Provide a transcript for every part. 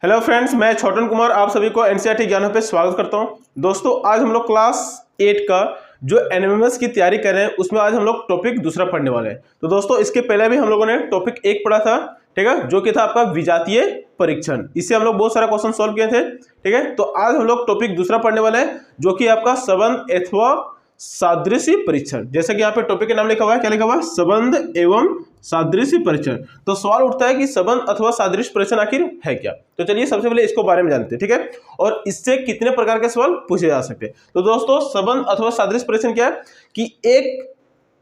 Hello friends, मैं छोटन कुमार आप सभी को एनसीईआरटी ज्ञान पे स्वागत करता हूं। दोस्तों, आज हम लोग क्लास 8 का जो एनएमएमएस की तैयारी कर रहे हैं उसमें आज हम लोग टॉपिक दूसरा पढ़ने वाले हैं। तो दोस्तों, इसके पहले भी हम लोगों ने टॉपिक 1 पढ़ा था, ठीक है, जो कि था आपका विजातीय परीक्षण। इससे हम लोग बहुत सारा क्वेश्चन सॉल्व किए थे, ठीक है। तो आज हम लोग टॉपिक दूसरा पढ़ने वाले हैं जो कि आपका संबंध अथवा सादृश्य परीक्षण। जैसे कि यहाँ पे टॉपिक का नाम लिखा हुआ है, क्या लिखा हुआ है? संबंध एवं सादृश्य परीक्षण। तो सवाल उठता है कि संबंध अथवा सादृश्य परीक्षण आखिर है क्या। तो चलिए सबसे पहले इसको बारे में जानते हैं, ठीक है, और इससे कितने प्रकार के सवाल पूछे जा सकते हैं। तो दोस्तों, संबंध अथवा सादृश्य परीक्षण क्या है कि एक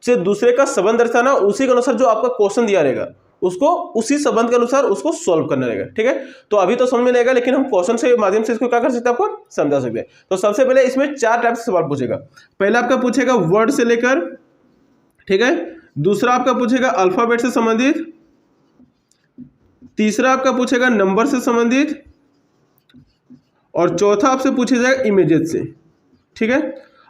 से दूसरे का संबंध दर्शाना, उसी के अनुसार जो आपका क्वेश्चन दिया रहेगा उसको उसी संबंध के अनुसार उसको सॉल्व करना रहेगा, ठीक है। तो अभी तो समझ में नहीं आएगा, लेकिन हम क्वेश्चन से माध्यम से इसको क्या कर सकते हैं, आपको समझा सकते हैं। तो सबसे पहले इसमें 4 टाइप से सवाल पूछेगा। पहला आपका पूछेगा वर्ड से लेकर, ठीक है। दूसरा आपका पूछेगा अल्फाबेट से संबंधित। तीसरा आपका पूछेगा नंबर से संबंधित। और चौथा आपसे पूछा जाएगा इमेजेस से, ठीक है।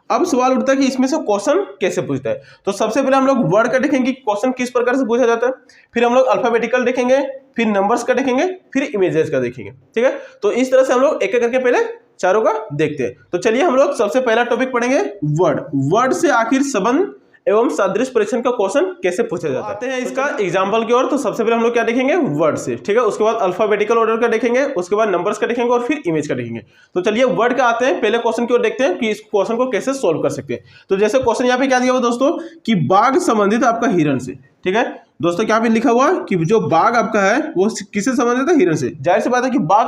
अब सवाल उठता है कि इसमें से क्वेश्चन कैसे पूछता है। तो सबसे पहले हम लोग वर्ड का देखेंगे क्वेश्चन किस प्रकार से पूछा जाता है, फिर हम लोग अल्फाबेटिकल देखेंगे, फिर नंबर्स का देखेंगे, फिर इमेजेस का देखेंगे, ठीक है। तो इस तरह से हम लोग एक एक करके पहले चारों का देखते हैं। तो चलिए हम लोग सबसे पहला टॉपिक पढ़ेंगे वर्ड। वर्ड से आखिर संबंध एवं सादृश्य परीक्षण का क्वेश्चन कैसे पूछा जाता है। आते हैं इसका एग्जांपल की ओर। तो सबसे पहले हम लोग क्या देखेंगे, वर्ड से, ठीक है। उसके बाद अल्फाबेटिकल ऑर्डर का देखेंगे, उसके बाद नंबर्स का देखेंगे और फिर इमेज का देखेंगे। तो चलिए वर्ड का आते हैं, पहले क्वेश्चन की ओर देखते हैं कि इस क्वेश्चन को कैसे सोल्व कर सकते हैं। तो जैसे क्वेश्चन यहाँ पे क्या दिया हुआ दोस्तों कि बाघ संबंधित आपका हिरण से, ठीक है। दोस्तों क्या पे लिखा हुआ कि जो बाघ आपका है वो किससे संबंधित है, हिरण से। जाहिर सी बात है कि बाघ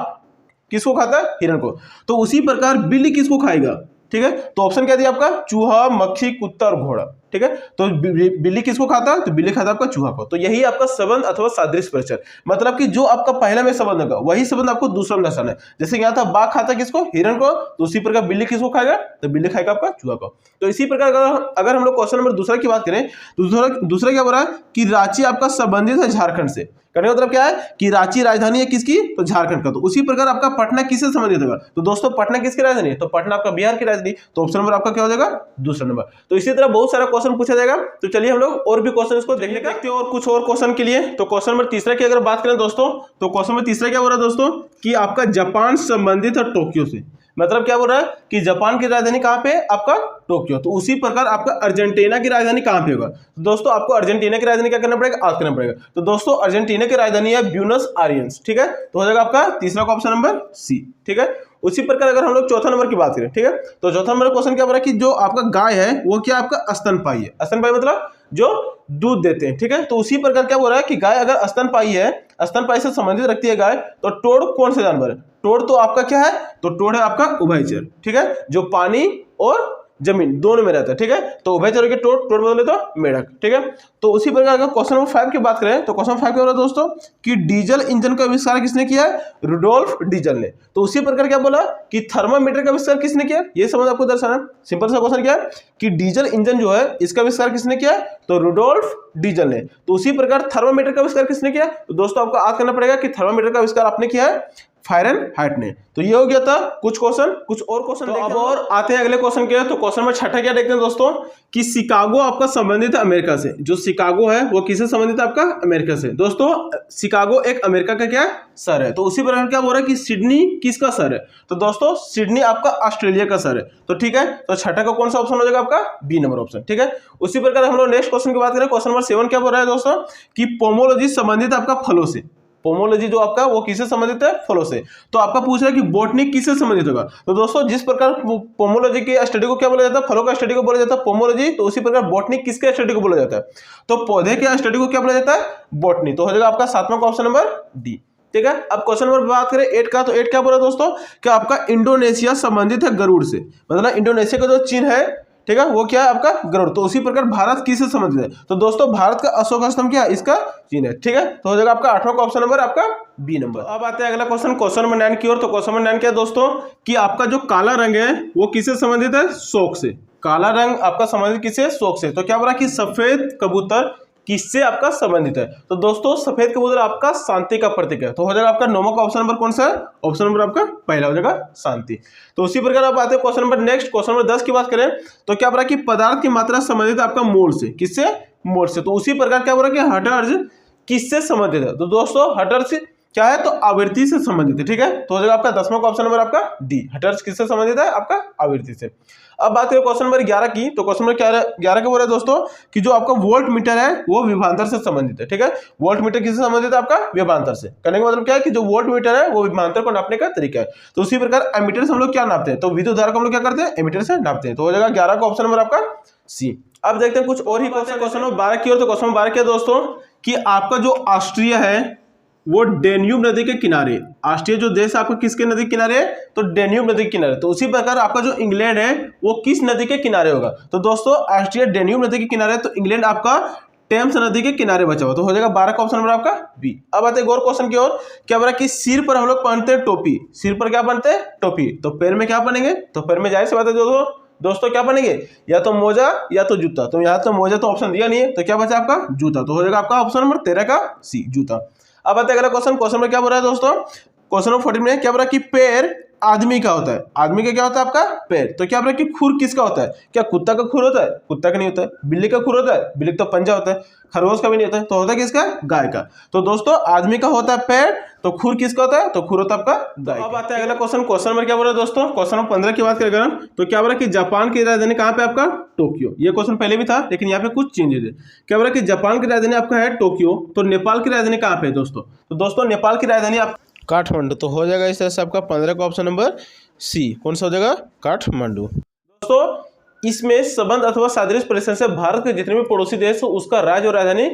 किसको खाता है, हिरण को। तो उसी प्रकार बिल्ली किसको खाएगा, ठीक है। तो ऑप्शन क्या दिया आपका, चूहा, मक्खी, कुत्ता और घोड़ा, ठीक है। तो बिल्ली किसको खाता है, तो बिल्ली खाता है आपका चूहा को। तो यही आपका संबंध अथवा सादृश्य परीक्षण, मतलब कि जो आपका पहला में संबंध होगा वही संबंध आपको दूसरा में दर्शाना है। जैसे यहाँ था बाघ खाता किसको, हिरण को, तो उसी प्रकार बिल्ली किसको खाएगा, तो बिल्ली खाएगा आपका चूहा को। तो इसी प्रकार अगर हम लोग क्वेश्चन नंबर दूसरा की बात करें तो दूसरा क्या बोल रहा है कि रांची आपका संबंधित है झारखंड से। कहने का मतलब क्या है कि रांची राजधानी है किसकी, तो झारखंड का। तो उसी प्रकार आपका पटना किससे संबंधित होगा, तो दोस्तों पटना किसकी राजधानी है, तो पटना आपका बिहार की राजधानी। तो ऑप्शन नंबर आपका क्या हो जाएगा, दूसरा नंबर। तो इसी तरह बहुत सारा क्वेश्चन पूछा जाएगा। तो चलिए हम लोग और भी क्वेश्चन इसको देखते हैं और कुछ और क्वेश्चन के लिए। तो क्वेश्चन नंबर तीसरा की अगर बात करें दोस्तों, तो क्वेश्चन नंबर तीसरा क्या बोल रहा है दोस्तों कि आपका जापान संबंधित है टोक्यो से। मतलब क्या बोल रहा है कि जापान की राजधानी कहां पे, आपका टोक्यो। तो उसी प्रकार आपका अर्जेंटीना की राजधानी कहां पे होगा, तो दोस्तों आपको अर्जेंटीना की राजधानी क्या करना पड़ेगा, याद करना पड़ेगा। तो दोस्तों अर्जेंटीना की राजधानी है ब्यूनस आयर्स, ठीक है। तो हो जाएगा आपका तीसरा का ऑप्शन नंबर सी, ठीक है। उसी प्रकार अगर हम लोग चौथा नंबर की बात करें, ठीक है, तो चौथा नंबर क्वेश्चन क्या बोल रहा है कि जो आपका गाय है वो क्या आपका स्तनपायी है। स्तनपायी मतलब जो दूध देते हैं, ठीक है। तो उसी प्रकार क्या बोल रहा है कि गाय अगर स्तनपायी है, स्तनपायी से संबंधित रखती है गाय, तो टोड कौन सा जानवर है, टोड तो आपका क्या है, तो टोड है आपका उभयचर, ठीक है, जो पानी और जमीन दोनों में रहता है, ठीक है। तो उभयचर के टोड बोले तो मेढक, ठीक है। तो उसी प्रकार अगर क्वेश्चन नंबर 5 की बात करें तो क्वेश्चन 5 क्या हो रहा है दोस्तों कि डीजल इंजन का आविष्कार किसने किया है, रुडोल्फ डीजल ने। तो उसी प्रकार क्या बोला कि थर्मामीटर का आविष्कार किसने किया, ये समझ आपको दर्शाना। सिंपल सा क्वेश्चन क्या है कि डीजल इंजन जो है इसका आविष्कार किसने किया है, तो रुडोल्फ डीजल ने। तो उसी प्रकार थर्मामीटर का आविष्कार किसने किया, तो दोस्तों आपको याद करना पड़ेगा कि थर्मामीटर का आविष्कार आपने किया है फारेनहाइट ने। तो ये हो गया था कुछ क्वेश्चन, कुछ और क्वेश्चन। तो अब और आते हैं अगले क्वेश्चन के। तो क्वेश्चन नंबर 6 क्या देखते हैं दोस्तों कि शिकागो आपका संबंधित है अमेरिका से। जो शिकागो है वो किससे संबंधित है, आपका अमेरिका से। दोस्तों शिकागो एक अमेरिका का क्या शहर है। तो उसी प्रकार क्या बोल रहा है कि सिडनी किसका शहर है, तो दोस्तों सिडनी आपका ऑस्ट्रेलिया का शहर है। तो ठीक है, तो छठा का कौन सा ऑप्शन हो जाएगा, आपका बी नंबर ऑप्शन, ठीक है। उसी प्रकार हम लोग नेक्स्ट क्वेश्चन की बात करें, क्वेश्चन नंबर 7 क्या बोल रहा है दोस्तों कि पोमोलॉजी संबंधित आपका फलों से। पोमोलॉजी जो आपका वो किससे संबंधित है, फलों से। तो आपका पूछ रहा है कि बॉटनी किससे संबंधित होगा। तो दोस्तों जिस प्रकार पोमोलॉजी की स्टडी को क्या बोला जाता है, फलों का स्टडी को बोला जाता है पोमोलॉजी, तो उसी प्रकार बॉटनी किसके स्टडी को बोला जाता है, तो पौधे के स्टडी को क्या बोला जाता है, बॉटनी। तो हो जाएगा आपका 7वां का ऑप्शन नंबर डी, ठीक है। अब क्वेश्चन नंबर बात करें 8 का, तो 8 क्या बोला दोस्तों कि आपका इंडोनेशिया संबंधित है गरुड़ से। मतलब इंडोनेशिया का जो चिन्ह है, ठीक है, वो क्या है आपका गरुड़। तो उसी प्रकार भारत किससे संबंधित है, तो दोस्तों भारत का अशोक स्तंभ क्या है, इसका चिन्ह है, ठीक है। तो हो जाएगा आपका 8वां का ऑप्शन नंबर आपका बी नंबर। अब आते हैं अगला क्वेश्चन, क्वेश्चन नंबर 9 की ओर। तो क्वेश्चन नंबर 9 क्या है दोस्तों कि आपका जो काला रंग है वो किससे संबंधित है, शोक से। काला रंग आपका संबंधित किससे, शोक से। तो क्या बोला कि सफेद कबूतर किससे आपका संबंधित है, तो दोस्तों सफेद कबूतर आपका शांति का प्रतीक है। तो हो जाएगा आपका 9वां का ऑप्शन नंबर कौन सा है, ऑप्शन नंबर आपका पहला हो जाएगा शांति। तो उसी प्रकार आप आते हैं question number next, question number 10 की बात करें तो क्या बोला कि पदार्थ की मात्रा संबंधित आपका मोल से, किससे, मोल से। तो उसी प्रकार क्या बोला कि हठर्ज किससे संबंधित है, तो दोस्तों हठर्ज क्या है, तो आवृत्ति से संबंधित है। ठीक है, तो हो जाएगा आपका 10वां का ऑप्शन नंबर आपका डी, हर्ट्ज किससे संबंधित है, आपका आवृत्ति से। अब बात करें क्वेश्चन नंबर 11 की, तो क्वेश्चन नंबर 11 के बोल रहे हैं दोस्तों कि जो आपका वोल्ट मीटर है वो विभवांतर से संबंधित है। ठीक है, वोल्ट मीटर किससे संबंधित है, आपका विभवांतर से। कहने का मतलब क्या है कि जो वोल्ट मीटर है वो विभवांतर को नापने का तरीका है। तो उसी प्रकार एमीटर से हम लोग क्या नापते हैं, तो विद्युत धारा को हम लोग क्या करते हैं, एमीटर से नापते हैं। तो हो जाएगा 11 का ऑप्शन नंबर आपका सी। अब देखते हैं कुछ और ही क्वेश्चन नंबर 12 की ओर। तो क्वेश्चन नंबर 12 क्या दोस्तों कि आपका जो ऑस्ट्रिया है वो डेन्यूब नदी के किनारे, ऑस्ट्रिया जो देश आपका किसके नदी के किनारे है, तो डेन्यूब नदी के किनारे। तो उसी प्रकार आपका जो इंग्लैंड है वो किस नदी के किनारे होगा, तो दोस्तों ऑस्ट्रिया डेन्यूब नदी के किनारे, तो इंग्लैंड आपका टेम्स नदी के किनारे बचा हुआ। तो हो जाएगा 12 का ऑप्शन नंबर आपका बी। अब आते हैं एक और क्वेश्चन की ओर। क्या बोला कि सिर पर हम लोग पहनते हैं टोपी, सिर पर क्या पहनते हैं, टोपी, तो पैर में क्या पहनेंगे, तो पैर में जाहिर सी बात है दोस्तों क्या पहनेंगे, या तो मोजा या तो जूता। तो यहाँ तो मोजा तो ऑप्शन दिया नहीं है, तो क्या बचा आपका जूता। तो हो जाएगा आपका ऑप्शन नंबर 13 का सी, जूता। अब आते हैं अगला क्वेश्चन में क्या बोल रहा है दोस्तों, क्वेश्चन नंबर 14 में क्या बोल रहा है कि पैर आदमी का होता है, आदमी का क्या होता है आपका पैर। तो क्या बोल रहा है कि खुर किसका होता है, क्या कुत्ता का खुर होता है, कुत्ता का नहीं होता है। बिल्ली का खुर होता है, बिल्ली का तो पंजा होता है। खरगोश का भी नहीं होता है, तो होता है किसका, गाय का। तो दोस्तों आदमी का होता है पैर, तो खुर किसका होता है, तो खुर होता है आपका गाय। अब आते हैं अगला क्वेश्चन नंबर क्या बोल रहा है दोस्तों, क्वेश्चन नंबर 15 की बात करें तो क्या बोल रहा है कि जापान की राजधानी कहाँ पे आपका, टोक्यो। ये क्वेश्चन पहले भी था लेकिन यहाँ पे कुछ चेंजेस है। क्या बोल रहा है कि जापान की राजधानी आपका है टोक्यो, तो नेपाल की राजधानी कहाँ पे है दोस्तों, तो दोस्तों नेपाल की राजधानी आप काठमांडू। तो हो जाएगा इस तरह से आपका 15 का ऑप्शन नंबर सी, कौन सा हो जाएगा, काठमांडू। दोस्तों इसमें संबंध अथवा सादृश्य परिसर से भारत के जितने भी पड़ोसी देश हो उसका राज्य और राजधानी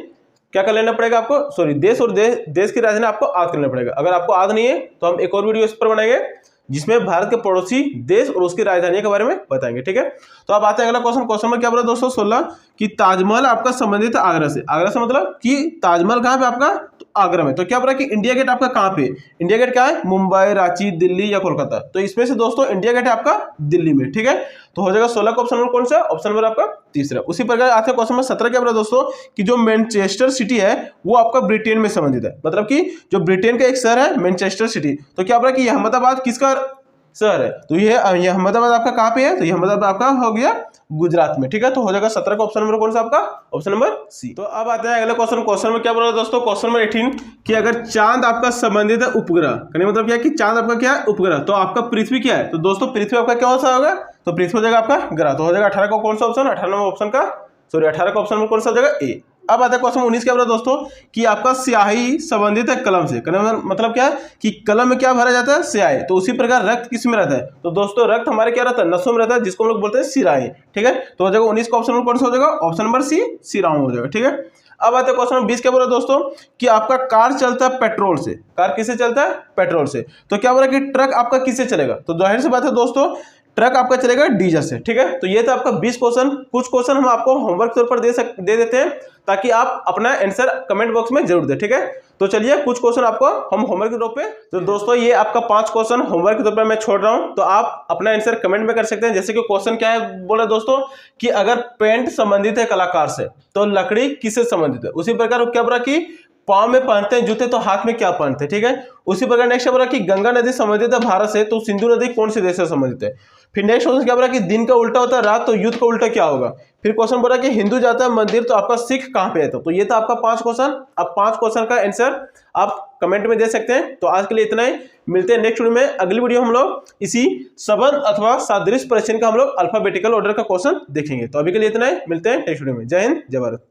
क्या कर लेना पड़ेगा आपको, सॉरी देश और देश की राजधानी आपको याद करना पड़ेगा। अगर आपको याद नहीं है तो हम एक और वीडियो इस पर बनाएंगे जिसमें भारत के पड़ोसी देश और उसकी राजधानी के बारे में बताएंगे। ठीक है, तो अब आते हैं अगला क्वेश्चन में क्या बोला दोस्तों 16 कि ताजमहल आपका संबंधित है आगरा से। आगरा से मतलब कि ताजमहल कहाँ पे आपका, तो आगरा में। तो क्या बोला कि इंडिया गेट आपका कहाँ पे, इंडिया गेट क्या है, मुंबई, रांची, दिल्ली या कोलकाता। तो इसमें से दोस्तों इंडिया गेट है आपका दिल्ली में। ठीक है, तो हो जाएगा 16 का ऑप्शन नंबर कौन सा, ऑप्शन नंबर आपका तीसरा। उसी प्रकार आते हैं क्वेश्चन नंबर 17 क्या बोला दोस्तों कि जो मैनचेस्टर सिटी है वो आपका ब्रिटेन में संबंधित है। मतलब कि जो ब्रिटेन का एक शहर है मैनचेस्टर सिटी। तो क्या बोला कि अहमदाबाद किसका शहर है, तो ये अहमदाबाद आपका कहाँ पे है, तो ये अहमदाबाद आपका हो गया गुजरात में। ठीक है, तो हो जाएगा 17 का ऑप्शन नंबर कौन सा आपका, ऑप्शन नंबर सी। तो अब आते हैं अगले क्वेश्चन में क्या बोल रहा है दोस्तों, क्वेश्चन नंबर 18 कि अगर चांद आपका संबंधित है उपग्रह, कहने मतलब क्या है कि चांद आपका क्या है उपग्रह, तो आपका पृथ्वी क्या है, तो दोस्तों पृथ्वी आपका क्या होगा, तो पृथ्वी हो जाएगा आपका ग्रह। तो हो जाएगा 18 का कौन सा ऑप्शन, 18 ऑप्शन का, सॉरी 18 का ऑप्शन में कौन सा हो जाएगा ए। अब आता है क्वेश्चन 19 क्या बोला दोस्तों कि आपका स्याही संबंधित है कलम से। कलम मतलब क्या है कि कलम में क्या भरा जाता है, स्याही। तो उसी प्रकार रक्त किस में रहता है, तो दोस्तों रक्त हमारे क्या रहता है, नसों में रहता है, जिसको हम लोग बोलते हैं सिराही। ठीक है, तो हो जाएगा 19 का ऑप्शन कौन सा हो जाएगा, ऑप्शन नंबर सी, सिराओं हो जाएगा। ठीक है, अब आता है क्वेश्चन नंबर 20 क्या बोला दोस्तों कि आपका कार चलता है पेट्रोल से। कार किससे चलता है, पेट्रोल से। तो क्या बोला कि ट्रक आपका किससे चलेगा, तो जाहिर सी बात है दोस्तों ट्रक आपका चलेगा डीजल से। ठीक है, तो ये था आपका 20 क्वेश्चन। कुछ क्वेश्चन हम आपको होमवर्क के तौर पर दे देते हैं ताकि आप अपना आंसर कमेंट बॉक्स में जरूर दें। ठीक है, तो चलिए कुछ क्वेश्चन आपको हम होमवर्क के तौर पे, तो दोस्तों ये आपका 5 क्वेश्चन होमवर्क के तौर पर मैं छोड़ रहा हूं, तो आप अपना आंसर कमेंट में कर सकते हैं। जैसे कि क्वेश्चन क्या है बोला दोस्तों कि अगर पेंट संबंधित है कलाकार से तो लकड़ी किससे संबंधित है। उसी प्रकार क्या बोला कि पांव में पहनते हैं जूते तो हाथ में क्या पहनते हैं। ठीक है, उसी प्रकार नेक्स्ट बोला कि गंगा नदी संबंधित है भारत से, तो सिंधु नदी कौन से देश से संबंधित है। फिर नेक्स्ट क्वेश्चन क्या बोला कि दिन का उल्टा होता है रात, तो युद्ध का उल्टा क्या होगा। फिर क्वेश्चन बोला कि हिंदू जाता है मंदिर, तो आपका सिख कहाँ पे है। तो ये था आपका 5 क्वेश्चन। अब 5 क्वेश्चन का आंसर आप कमेंट में दे सकते हैं। तो आज के लिए इतना ही, मिलते हैं नेक्स्ट वीडियो में। अगली वीडियो हम लोग इसी संबंध अथवा सादृश्य परिचय का हम लोग अल्फाबेटिकल ऑर्डर का क्वेश्चन देखेंगे। तो अभी के लिए इतना ही, मिलते हैं नेक्स्ट वीडियो में। जय हिंद, जय भारत।